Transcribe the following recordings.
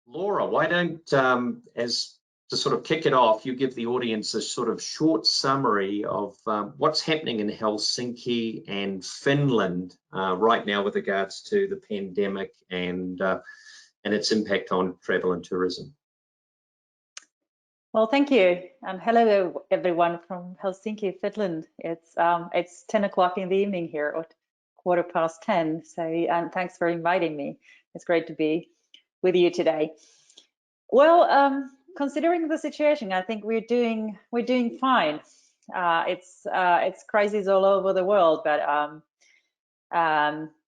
Laura, why don't, as to sort of kick it off, you give the audience a sort of short summary of what's happening in Helsinki and Finland right now with regards to the pandemic and its impact on travel and tourism. Well, thank you, and hello everyone from Helsinki, Finland. It's 10 o'clock in the evening here, or 10:15. So, and thanks for inviting me. It's great to be with you today. Well, considering the situation, I think we're doing fine. It's crisis all over the world, but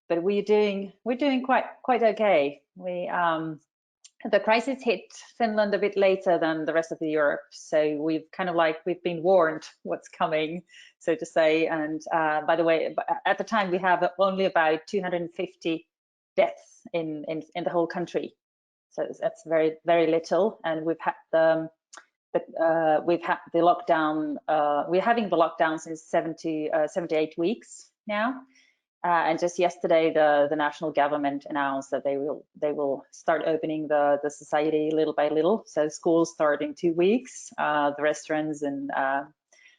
we're doing quite okay. The crisis hit Finland a bit later than the rest of Europe, so we've been warned what's coming, so to say. And by the way, at the time we have only about 250 deaths in the whole country, so that's very little. And we've had the lockdown. We're having the lockdown since 7 to 8 weeks now. And just yesterday, the national government announced that they will start opening the society little by little. So schools start in 2 weeks. The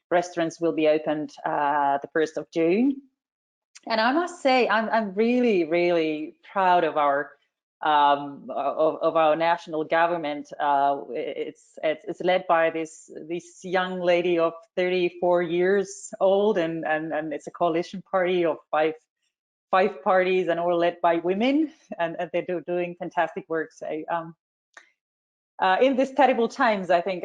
restaurants will be opened the 1st of June. And I must say, I'm really proud of our national government. It's led by this young lady of 34 years old, and it's a coalition party of five parties, and all led by women, and they're doing fantastic work. So in these terrible times, I think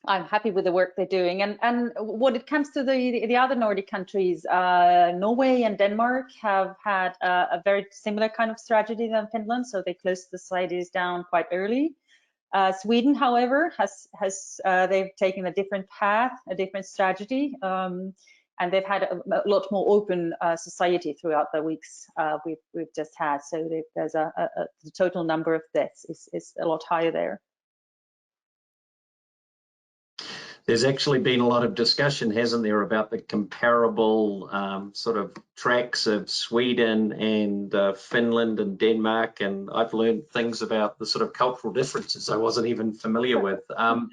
I'm happy with the work they're doing. And when it comes to the other Nordic countries, Norway and Denmark have had a very similar kind of strategy than Finland, so they closed the societies down quite early. Sweden, however, they've taken a different path, a different strategy, and they've had a lot more open society throughout the weeks we've just had. So there's the total number of deaths is a lot higher there. There's actually been a lot of discussion, hasn't there, about the comparable sort of tracks of Sweden and Finland and Denmark, and I've learned things about the sort of cultural differences I wasn't even familiar with. Oh,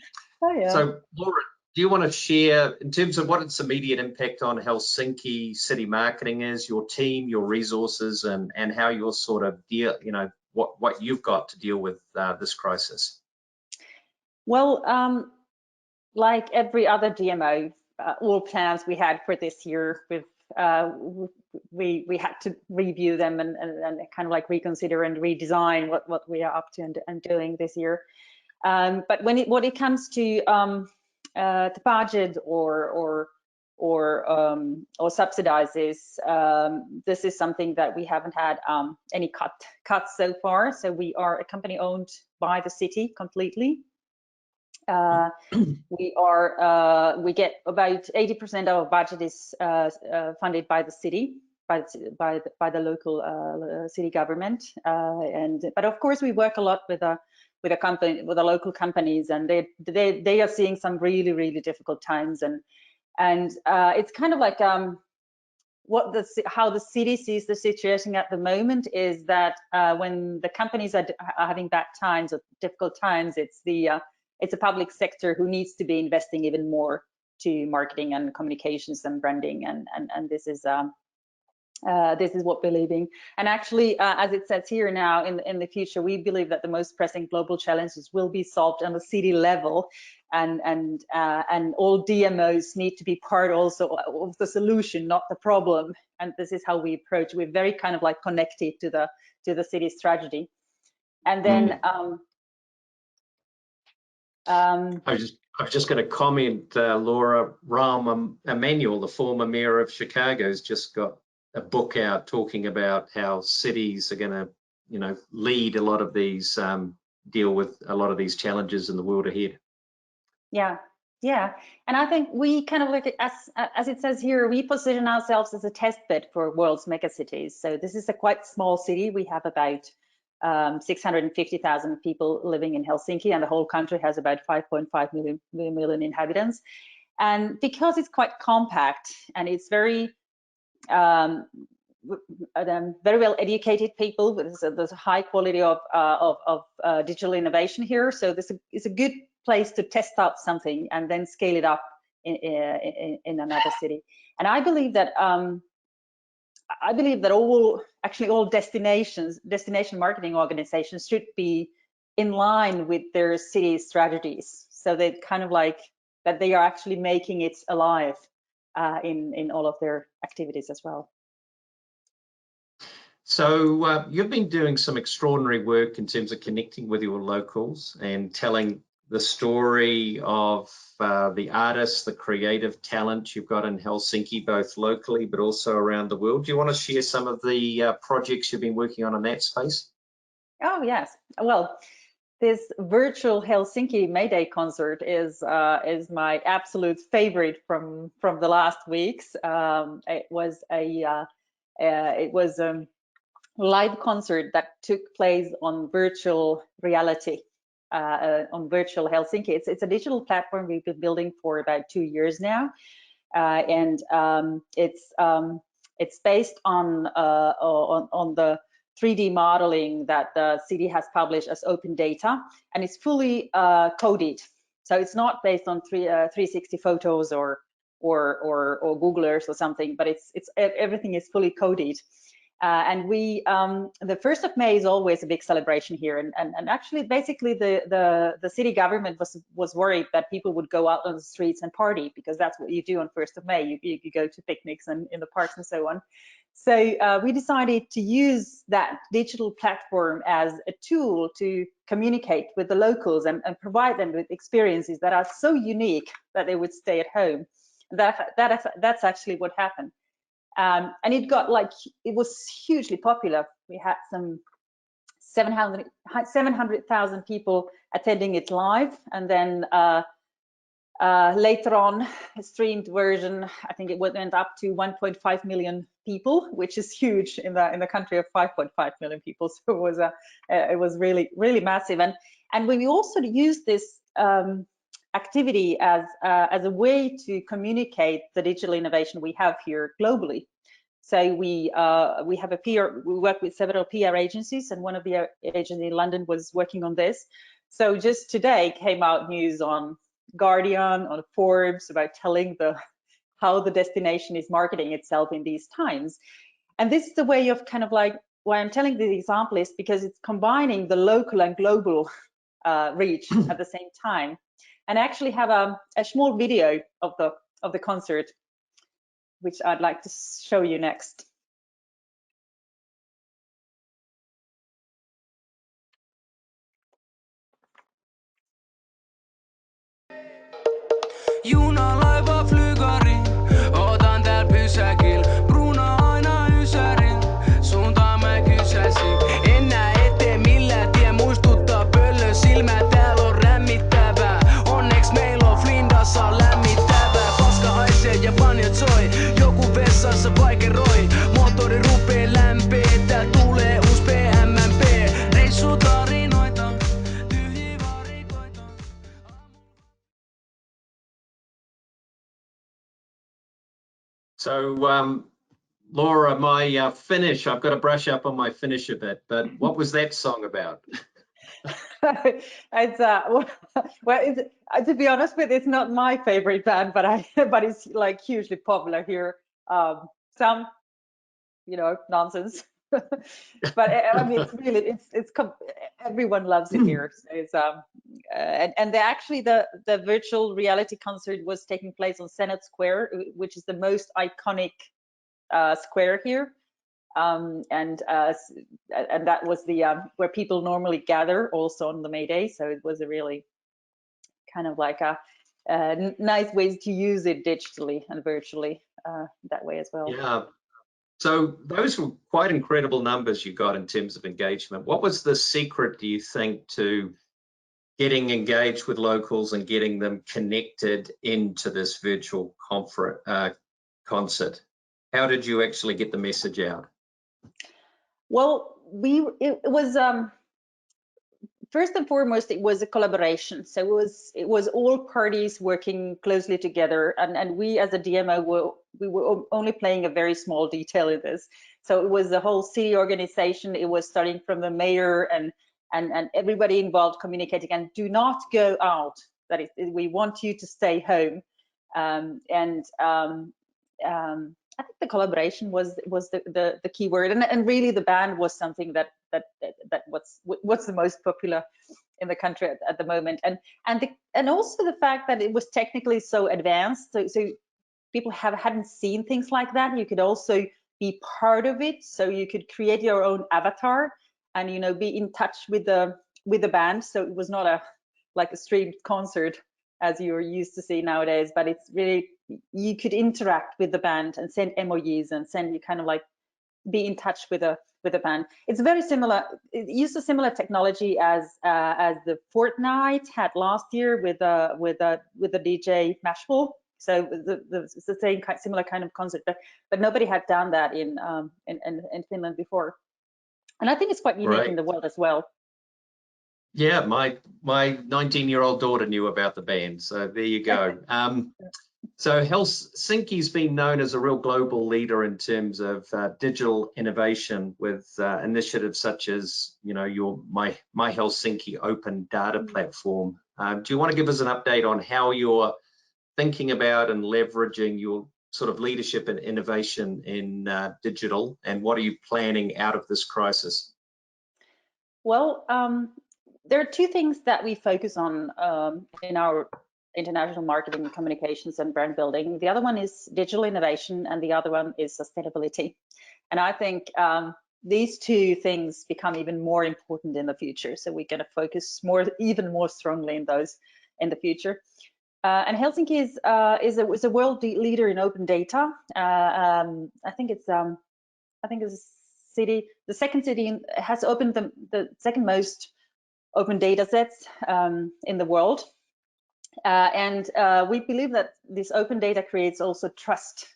yeah. So, Laura, do you want to share, in terms of what its immediate impact on Helsinki city marketing is, your team, your resources, and how you're sort of what you've got to deal with this crisis? Well, like every other DMO, all plans we had for this year, we had to review them and kind of like reconsider and redesign what we are up to and doing this year. But when it comes to the budget or subsidizes, this is something that we haven't had any cuts so far. So we are a company owned by the city completely. We get about 80% of our budget is funded by the city, by the local city government, but of course we work a lot with the local companies, and they are seeing some really difficult times, and it's kind of like how the city sees the situation at the moment is that when the companies are having bad times or difficult times, it's a public sector who needs to be investing even more to marketing and communications and branding, and this is what we're believing. And actually, as it says here now, in the future, we believe that the most pressing global challenges will be solved on the city level, and all DMOs need to be part also of the solution, not the problem. And this is how we approach. We're very kind of like connected to the city's tragedy. And then. I was just going to comment, Laura, Rahm Emanuel, the former mayor of Chicago, has just got a book out talking about how cities are going to, lead a lot of these, deal with a lot of these challenges in the world ahead. Yeah, and I think we kind of look at, as it says here, we position ourselves as a test bed for world's megacities. So this is a quite small city. We have about 650,000 people living in Helsinki, and the whole country has about 5.5 million inhabitants. And because it's quite compact and it's very very well educated people. There's a high quality of digital innovation here. So this is a good place to test out something and then scale it up in another city. And I believe that all destination marketing organizations should be in line with their city strategies. So they kind of like that they are actually making it alive in all of their activities as well. So you've been doing some extraordinary work in terms of connecting with your locals and telling the story of the artists, the creative talent you've got in Helsinki, both locally but also around the world. Do you want to share some of the projects you've been working on in that space? Oh yes, well, this virtual Helsinki May Day concert is my absolute favorite from the last weeks. It was a live concert that took place on virtual reality, on virtual Helsinki. It's a digital platform we've been building for about 2 years now, and it's based on the 3D modeling that the city has published as open data, and it's fully coded. So it's not based on 360 photos or Google Earth or something, but it's everything is fully coded. And we the 1st of May is always a big celebration here, and actually basically the city government was worried that people would go out on the streets and party, because that's what you do on 1st of May. You go to picnics and in the parks and so on. So we decided to use that digital platform as a tool to communicate with the locals and provide them with experiences that are so unique that they would stay at home. That's actually what happened. And it was hugely popular. We had some 700,000 people attending it live, and then later on, a streamed version, I think it went up to 1.5 million people, which is huge in the country of 5.5 million people. So it was really massive. And we also used this activity as a way to communicate the digital innovation we have here globally. So we work with several PR agencies, and one of the agencies in London was working on this. So just today came out news on Guardian, on Forbes, about telling how the destination is marketing itself in these times. And this is the way of kind of like why I'm telling the example is because it's combining the local and global reach at the same time. And I actually have a small video of the concert, which I'd like to show you next. Juna, laiva, flygari, otan tääl pysäkil. Bruna aina ysärin, suuntaan mä kysäsin. En näe eteen millään tie, muistuttaa pöllön silmää. Tääl on rämmittävää, onneks meil on Flindassa lämmittävää. Paska haisee ja banjot soi, joku vessassa vaikeroi. Moottori rupee lämpee, tääl tulee uus PMMP. Reissutarinoita, tyhjiä varikoita. So, Laura, my Finnish, I've got to brush up on my Finnish a bit, but what was that song about? It's to be honest with you, it's not my favorite band, but it's like hugely popular here. Some, nonsense. But I mean, it's really everyone loves it here. So it's actually the virtual reality concert was taking place on Senate Square, which is the most iconic square here, and that was the where people normally gather also on the May Day. So it was a really kind of like a nice ways to use it digitally and virtually that way as well. Yeah. So those were quite incredible numbers you got in terms of engagement. What was the secret, do you think, to getting engaged with locals and getting them connected into this virtual concert? How did you actually get the message out? Well, it was first and foremost, it was a collaboration. So it was all parties working closely together, and we as a DMO were only playing a very small detail in this. So it was the whole city organization. It was starting from the mayor and everybody involved communicating, and do not go out. That is, we want you to stay home. I think the collaboration was the key word, and really the band was something that what's the most popular in the country at the moment, and also the fact that it was technically so advanced, so people hadn't seen things like that. You could also be part of it, so you could create your own avatar and be in touch with the band. So it was not like a streamed concert as you're used to see nowadays, but it's really, you could interact with the band and send emojis and you kind of like be in touch with the band. It's very similar. It used a similar technology as the Fortnite had last year with the DJ Mashable. So it's the same similar kind of concept, but nobody had done that in Finland before, and I think it's quite unique in the world as well. Yeah, my 19-year-old daughter knew about the band, so there you go. So Helsinki's been known as a real global leader in terms of digital innovation with initiatives such as, your My Helsinki open data platform. Do you want to give us an update on how you're thinking about and leveraging your sort of leadership and innovation in digital, and what are you planning out of this crisis? Well, there are two things that we focus on in our international marketing and communications and brand building. The other one is digital innovation, and the other one is sustainability. And I think these two things become even more important in the future. So we're going to focus even more strongly in those in the future. And Helsinki is a world leader in open data. I think it's city, the second city has opened the second most open data sets in the world. And we believe that this open data creates also trust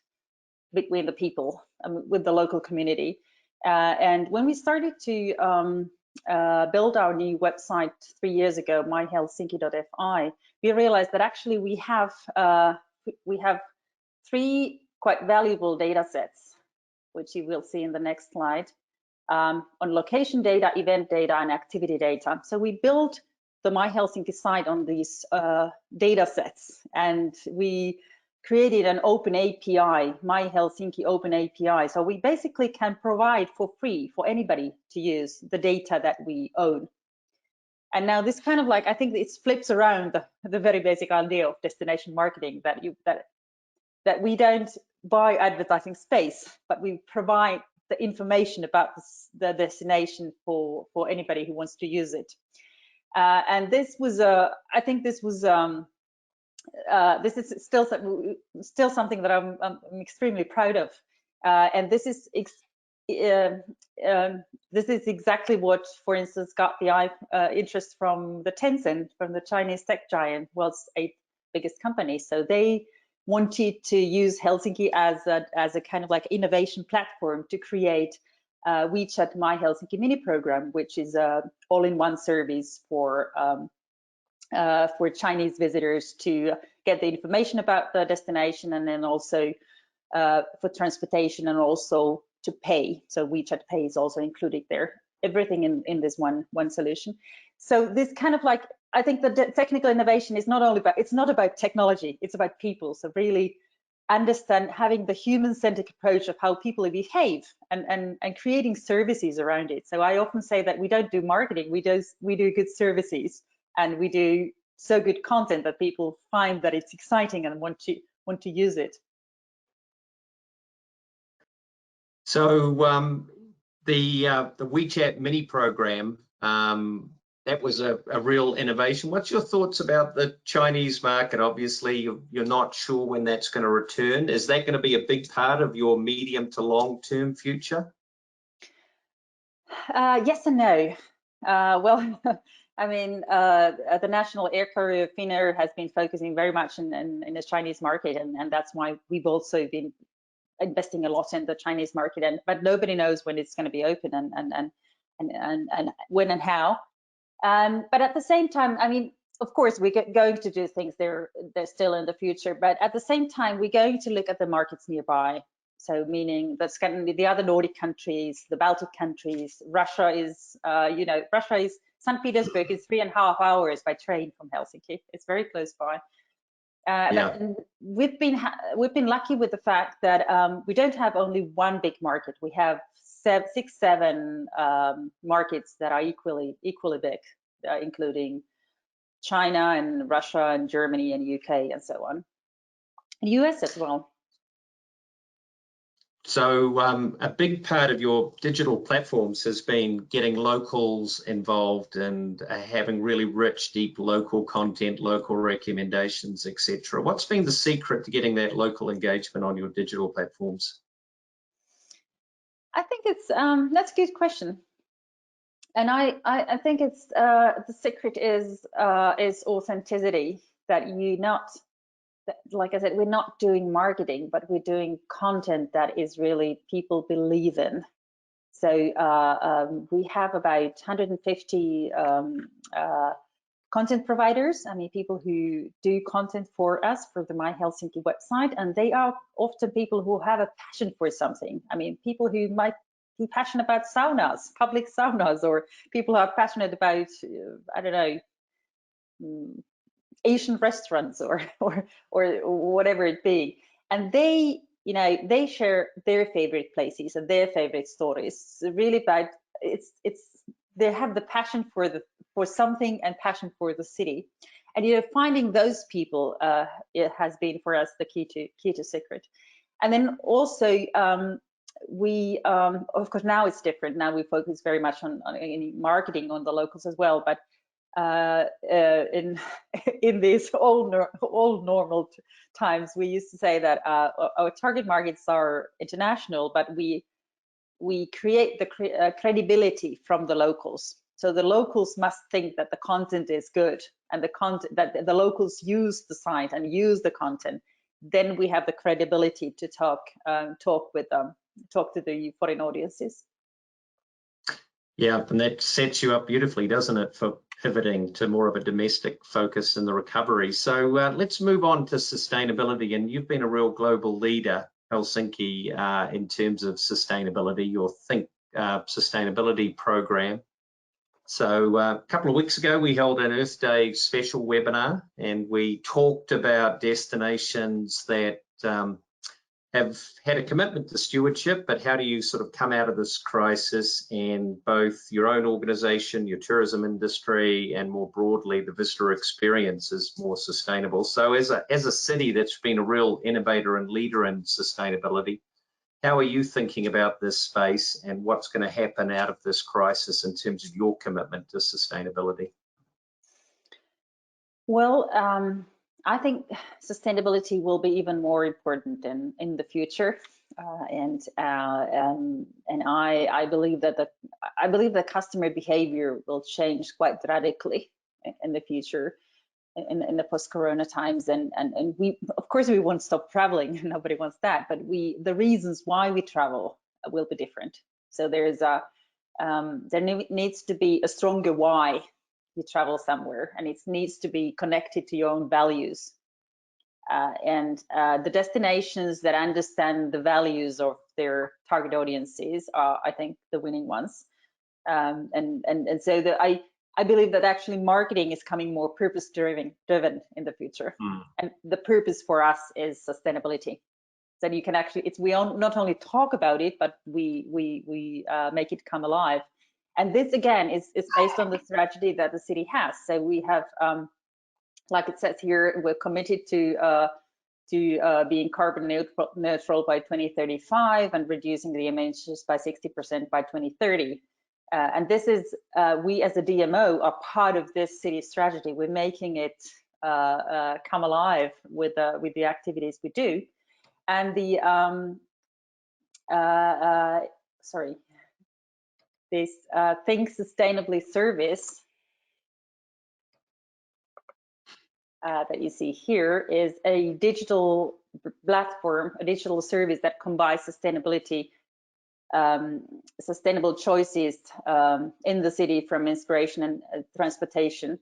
between the people, with the local community. And when we started to build our new website 3 years ago, myhelsinki.fi, we realized that actually we have 3 quite valuable data sets, which you will see in the next slide, on location data, event data, and activity data. So we built the My Helsinki site on these data sets, and we created an open API, My Helsinki open API. So we basically can provide for free for anybody to use the data that we own. And now this kind of like, I think it flips around the very basic idea of destination marketing, that we don't buy advertising space, but we provide the information about the destination for anybody who wants to use it. And this was I think this was this is still something that I'm extremely proud of, and this is exactly what, for instance, got the interest from the Tencent, from the Chinese tech giant, world's 8th biggest company. So they wanted to use Helsinki as a kind of like innovation platform to create WeChat My Helsinki mini program, which is a all-in-one service for Chinese visitors to get the information about the destination, and then also for transportation, and also to pay. So WeChat Pay is also included there. Everything in this one solution. So this kind of like, I think the technical innovation is it's not about technology, it's about people. So really understand, having the human-centered approach of how people behave, and creating services around it. So I often say that we don't do marketing, we do good services, and we do so good content that people find that it's exciting and want to use it. So the WeChat mini program, that was a real innovation. What's your thoughts about the Chinese market? Obviously, you're not sure when that's going to return. Is that going to be a big part of your medium to long-term future? Yes and no. Well, I mean, the national air carrier Finnair has been focusing very much in the Chinese market, and that's why we've also been investing a lot in the Chinese market. But nobody knows when it's going to be open, and when and how. But at the same time, I mean, of course, we're going to do things they're still in the future, but at the same time, we're going to look at the markets nearby. So meaning that's the other Nordic countries, the Baltic countries. Russia is, St. Petersburg is 3.5 hours by train from Helsinki. It's very close by. But we've been lucky with the fact that we don't have only one big market. We have 6, 7 markets that are equally big, including China and Russia and Germany and UK and so on. And US as well. So a big part of your digital platforms has been getting locals involved and having really rich, deep local content, local recommendations, etc. What's been the secret to getting that local engagement on your digital platforms? I think it's that's a good question, and I think it's the secret is authenticity. That like I said, we're not doing marketing, but we're doing content that is really people believe in. So we have about 150 content providers. I mean, people who do content for us for the My Helsinki website, and they are often people who have a passion for something. I mean, people who might be passionate about saunas, public saunas, or people who are passionate about, I don't know, Asian restaurants or whatever it be, and they share their favorite places and their favorite stories. So really about it's they have the passion for something and passion for the city, and finding those people it has been for us the key to secret. And then also we of course now it's different. Now we focus very much on marketing on the locals as well, but in these old normal times, we used to say that our target markets are international, but we create the credibility from the locals. So the locals must think that the content is good, and the content that the locals use the site and use the content. Then we have the credibility to talk with them, talk to the foreign audiences. Yeah, and that sets you up beautifully, doesn't it, for pivoting to more of a domestic focus in the recovery. So let's move on to sustainability. And you've been a real global leader, Helsinki, in terms of sustainability, your Think Sustainability program. So a couple of weeks ago, we held an Earth Day special webinar, and we talked about destinations that have had a commitment to stewardship, but how do you sort of come out of this crisis and both your own organization, your tourism industry, and more broadly the visitor experience is more sustainable. So as a city that's been a real innovator and leader in sustainability, how are you thinking about this space and what's going to happen out of this crisis in terms of your commitment to sustainability? Well, I think sustainability will be even more important in the future, and I believe that the customer behavior will change quite radically in the future, in the post-corona times, and we of course we won't stop traveling. Nobody wants that, but the reasons why we travel will be different. So there needs to be a stronger why you travel somewhere, and it needs to be connected to your own values, and the destinations that understand the values of their target audiences are, I think, the winning ones. And so I believe that actually marketing is coming more purpose driven in the future, and the purpose for us is sustainability. So you can actually we not only talk about it, but we make it come alive. And this again is based on the strategy that the city has. So we have, like it says here, we're committed to being carbon neutral by 2035 and reducing the emissions by 60% by 2030. And this is we as a DMO are part of this city strategy. We're making it come alive with the activities we do. And the this Think Sustainably service that you see here is a digital platform, a digital service that combines sustainability sustainable choices in the city, from inspiration and transportation.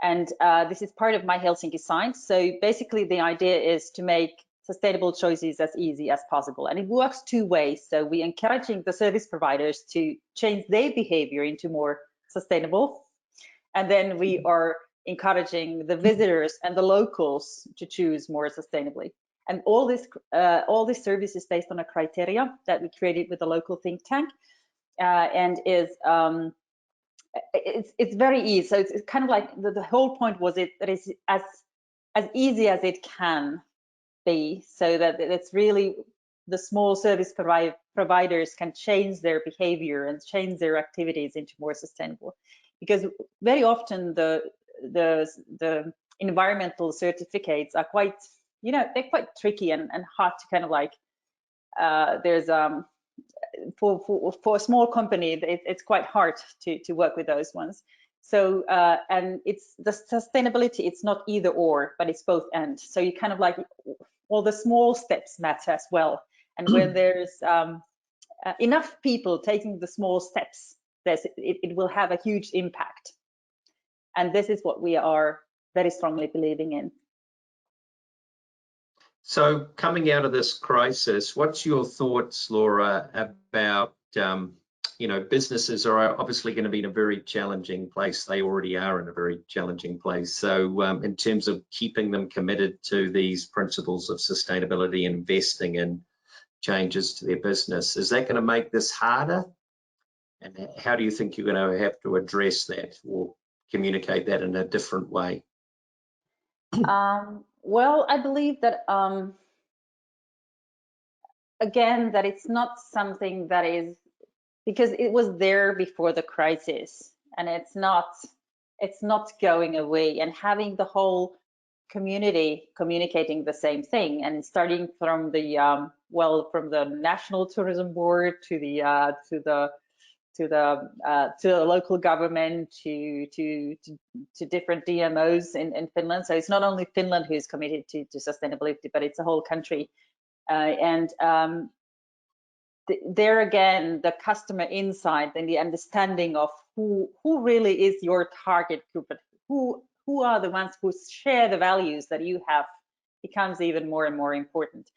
And this is part of my Helsinki science. So basically the idea is to make sustainable choices as easy as possible. And it works two ways. So we're encouraging the service providers to change their behavior into more sustainable. And then we are encouraging the visitors and the locals to choose more sustainably. And all this service is based on a criteria that we created with a local think tank, and is it's very easy. So it's kind of like the whole point was that it's as easy as it can be, so that it's really the small service providers can change their behavior and change their activities into more sustainable. Because very often the environmental certificates are quite, you know, they're quite tricky and hard to kind of like, there's for a small company, it's quite hard to work with those ones. So and it's the sustainability, it's not either or, but it's both and. So you kind of like, all the small steps matter as well. And when there's enough people taking the small steps, it will have a huge impact. And this is what we are very strongly believing in. So coming out of this crisis, what's your thoughts, Laura, about, you know, businesses are obviously going to be in a very challenging place. They already are in a very challenging place. So in terms of keeping them committed to these principles of sustainability and investing in changes to their business, is that going to make this harder? And how do you think you're going to have to address that or communicate that in a different way? Well, I believe that, again, that it's not something that is, because it was there before the crisis, and it's not going away, and having the whole community communicating the same thing, and starting from the from the National Tourism Board to the local government, to different DMOs in Finland. So it's not only Finland who's committed to sustainability, but it's a whole country. There again, the customer insight and the understanding of who really is your target group, but who are the ones who share the values that you have, becomes even more and more important.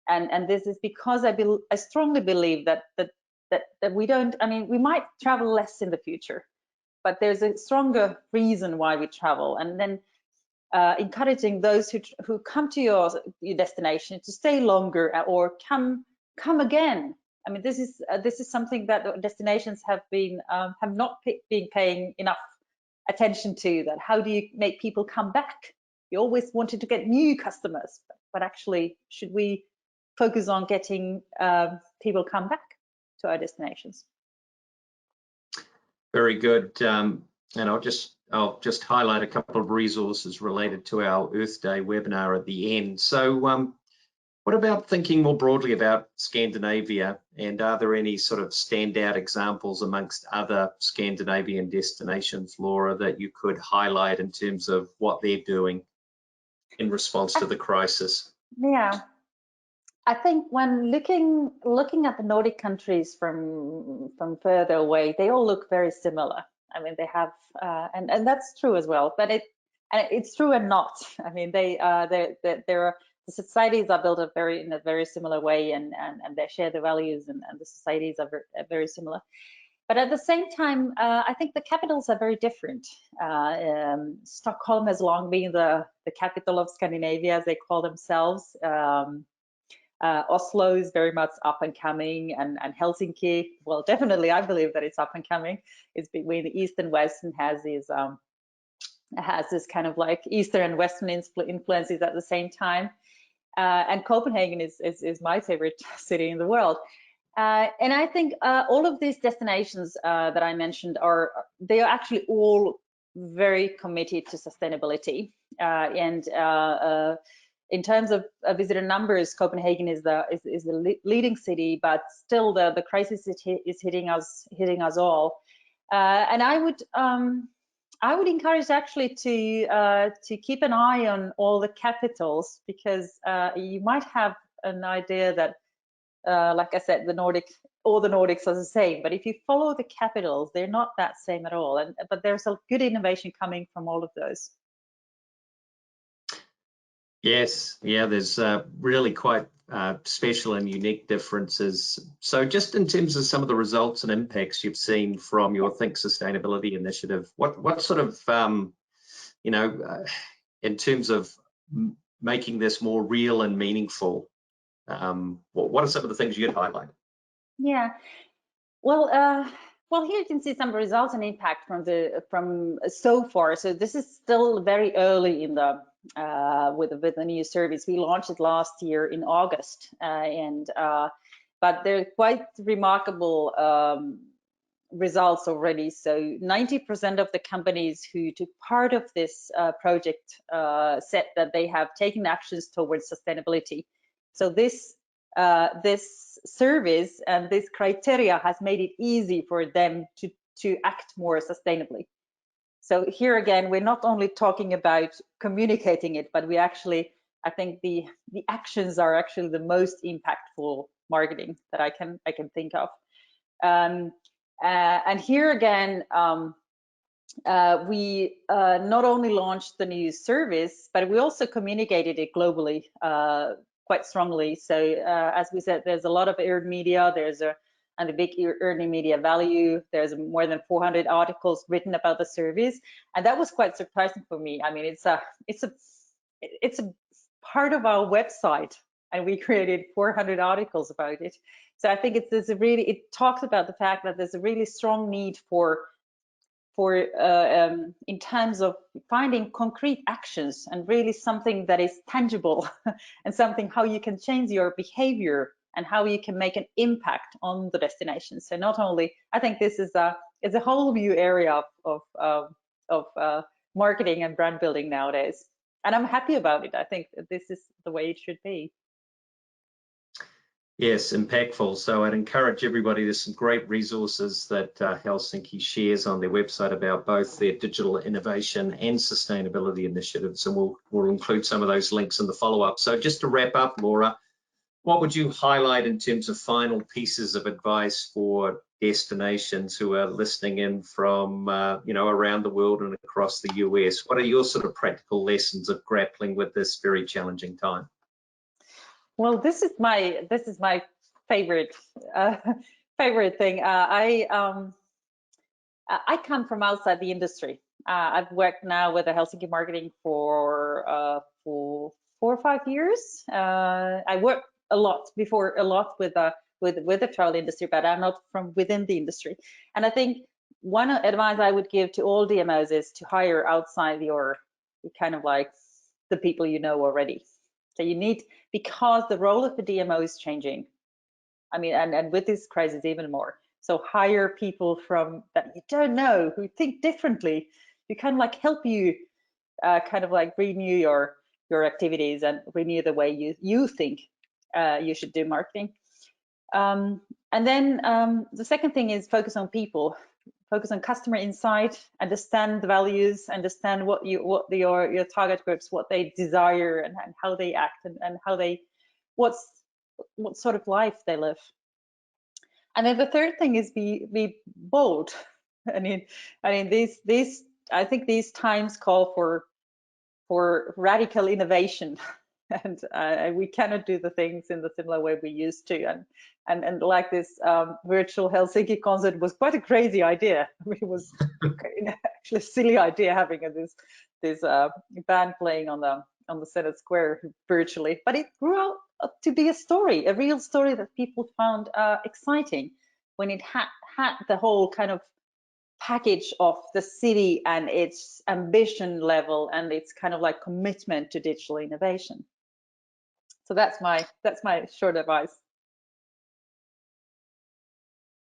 And this is because I strongly believe that we don't, I mean, we might travel less in the future, but there's a stronger reason why we travel. And then encouraging those who come to your destination to stay longer or come again. I mean, this is something that destinations have not been paying enough attention to. That how do you make people come back? You always wanted to get new customers, but actually, should we focus on getting people come back to our destinations? Very good. And I'll just highlight a couple of resources related to our Earth Day webinar at the end. So what about thinking more broadly about Scandinavia, and are there any sort of standout examples amongst other Scandinavian destinations, Laura, that you could highlight in terms of what they're doing in response to the crisis? Yeah, I think when looking at the Nordic countries from further away, they all look very similar. I mean, they have, and that's true as well. But it's true and not. I mean, the societies are built up in a very similar way, and they share the values, and the societies are very similar. But at the same time, I think the capitals are very different. Stockholm has long been the capital of Scandinavia, as they call themselves. Oslo is very much up and coming, and Helsinki, well, definitely, I believe that it's up and coming. It's between the East and West, and has this kind of like Eastern and Western influences at the same time. And Copenhagen is my favorite city in the world. And I think all of these destinations that I mentioned they are actually all very committed to sustainability. In terms of visitor numbers, Copenhagen is the leading city, but still the crisis is hitting us all. And I would encourage actually to keep an eye on all the capitals, because you might have an idea that, like I said, the Nordic all the Nordics are the same, but if you follow the capitals, they're not that same at all. But there's a good innovation coming from all of those. Yes, yeah, there's really quite special and unique differences. So just in terms of some of the results and impacts you've seen from your Think Sustainability initiative, what sort of, you know, in terms of making this more real and meaningful, what are some of the things you'd highlight? Yeah, well, well, here you can see some results and impact from so far. So this is still very early in the with the new service. We launched it last year in August, but they're quite remarkable results already. So 90% of the companies who took part of this project said that they have taken actions towards sustainability. So this service and this criteria has made it easy for them to act more sustainably. So here again, we're not only talking about communicating it, but we actually, I think the actions are actually the most impactful marketing that I can think of. And here again, we not only launched the new service, but we also communicated it globally quite strongly. So as we said, there's a lot of earned media. There's a big earning media value. There's more than 400 articles written about the service, and that was quite surprising for me. I mean, it's a part of our website, and we created 400 articles about it. So I think it talks about the fact that there's a really strong need for in terms of finding concrete actions and really something that is tangible and something how you can change your behavior and how you can make an impact on the destination. So not only, I think this is it's a whole new area of marketing and brand building nowadays, and I'm happy about it. I think this is the way it should be. Yes, impactful. So I'd encourage everybody, there's some great resources that Helsinki shares on their website about both their digital innovation and sustainability initiatives, and we'll include some of those links in the follow-up. So just to wrap up, Laura, what would you highlight in terms of final pieces of advice for destinations who are listening in from you know, around the world and across the US? What are your sort of practical lessons of grappling with this very challenging time? Well, this is my favorite favorite thing. I come from outside the industry. I've worked now with the Helsinki marketing for 4 or 5 years. I worked a lot with the travel industry, but I'm not from within the industry. And I think one advice I would give to all DMOs is to hire outside your kind of like the people you know already. So you need, because the role of the DMO is changing. I mean, and with this crisis even more. So hire people from that you don't know, who think differently, who kind of like help you kind of like renew your activities and renew the way you think you should do marketing. And then the second thing is focus on people. Focus on customer insight, understand the values, understand what your target groups, what they desire and how they act and how they, what sort of life they live. And then the third thing is be bold. I mean I think these times call for radical innovation, and we cannot do the things in the similar way we used to. And like this virtual Helsinki concert was quite a crazy idea. I mean, it was actually a silly idea having this band playing on the Senate Square virtually, but it grew out to be a story, a real story that people found exciting when it had the whole kind of package of the city and its ambition level and its kind of like commitment to digital innovation. So that's my short advice.